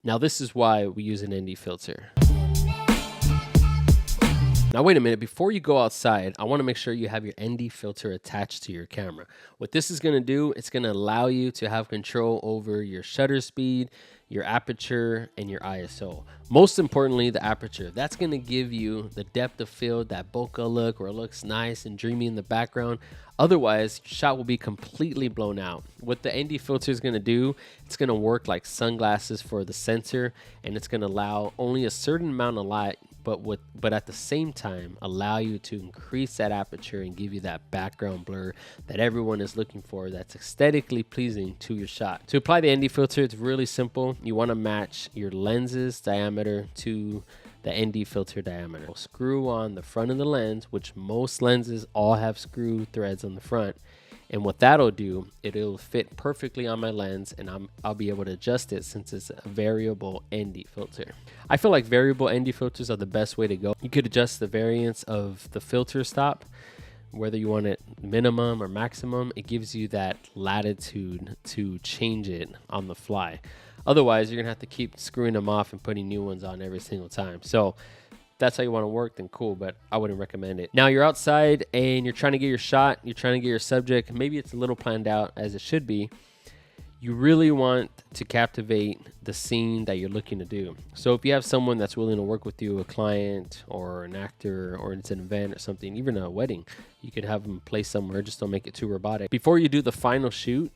Now this is why we use an ND filter. Now wait a minute, before you go outside, I wanna make sure you have your ND filter attached to your camera. What this is gonna do, it's gonna allow you to have control over your shutter speed, your aperture, and your ISO. Most importantly, the aperture. That's gonna give you the depth of field, that bokeh look, where it looks nice and dreamy in the background. Otherwise, your shot will be completely blown out. What the ND filter is gonna do, it's gonna work like sunglasses for the sensor, and it's gonna allow only a certain amount of light, but at the same time allow you to increase that aperture and give you that background blur that everyone is looking for, that's aesthetically pleasing to your shot. To apply the ND filter, it's really simple. You want to match your lens's diameter to the ND filter diameter. Screw on the front of the lens, which most lenses all have screw threads on the front. And what that'll do, it'll fit perfectly on my lens, and I'll be able to adjust it since it's a variable ND filter. I feel like variable ND filters are the best way to go. You could adjust the variance of the filter stop, whether you want it minimum or maximum. It gives you that latitude to change it on the fly. Otherwise, you're gonna have to keep screwing them off and putting new ones on every single time. So that's how you want to work, then cool, but I wouldn't recommend it. Now you're outside and you're trying to get your shot, you're trying to get your subject, maybe it's a little planned out as it should be. You really want to captivate the scene that you're looking to do. So if you have someone that's willing to work with you, a client or an actor, or it's an event or something, even a wedding, you could have them play somewhere, just don't make it too robotic. Before you do the final shoot,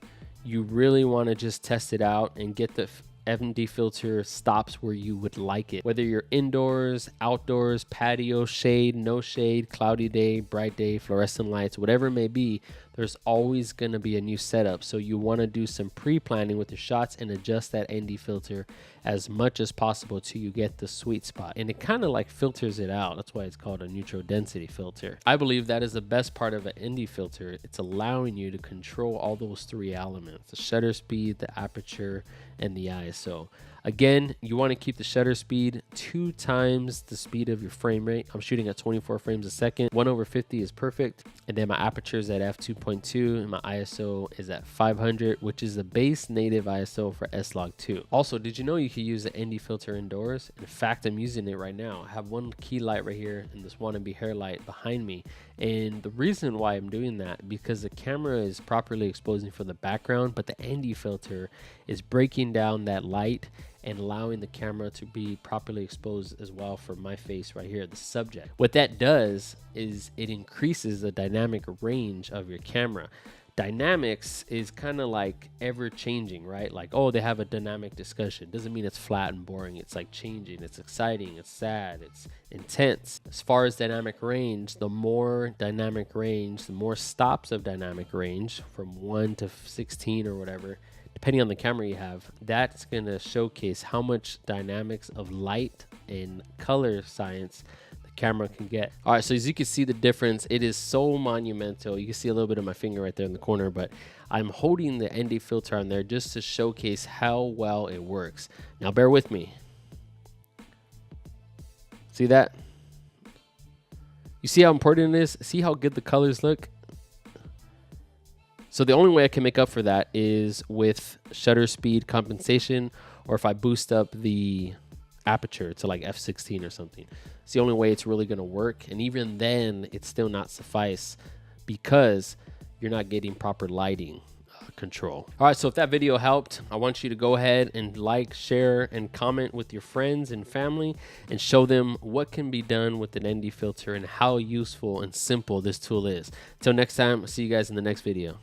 you really want to just test it out and get the ND filter stops where you would like it. Whether you're indoors, outdoors, patio, shade, no shade, cloudy day, bright day, fluorescent lights, whatever it may be, there's always gonna be a new setup. So you wanna do some pre-planning with your shots and adjust that ND filter as much as possible till you get the sweet spot. And it kind of like filters it out. That's why it's called a neutral density filter. I believe that is the best part of an ND filter. It's allowing you to control all those three elements: the shutter speed, the aperture, and the ISO. Again, you want to keep the shutter speed 2 times the speed of your frame rate. I'm shooting at 24 frames a second. 1/50 is perfect. And then my aperture is at f2.2 and my ISO is at 500, which is the base native ISO for S-Log2. Also, did you know you could use the ND filter indoors? In fact, I'm using it right now. I have one key light right here and this wannabe hair light behind me. And the reason why I'm doing that, because the camera is properly exposing for the background, but the ND filter is breaking down that light and allowing the camera to be properly exposed as well for my face right here, the subject. What that does is it increases the dynamic range of your camera. Dynamics is kind of like ever changing, right? Like, oh, they have a dynamic discussion. Doesn't mean it's flat and boring. It's like changing, it's exciting, it's sad, it's intense. As far as dynamic range, the more dynamic range, the more stops of dynamic range from 1 to 16 or whatever, depending on the camera you have, that's going to showcase how much dynamics of light and color science the camera can get. All right, so as you can see the difference, it is so monumental. You can see a little bit of my finger right there in the corner, but I'm holding the ND filter on there just to showcase how well it works. Now bear with me. See that? You see how important it is? See how good the colors look? So the only way I can make up for that is with shutter speed compensation, or if I boost up the aperture to like f16 or something. It's the only way it's really gonna work. And even then, it's still not suffice because you're not getting proper lighting control. All right, so if that video helped, I want you to go ahead and like, share, and comment with your friends and family and show them what can be done with an ND filter and how useful and simple this tool is. Until next time, I'll see you guys in the next video.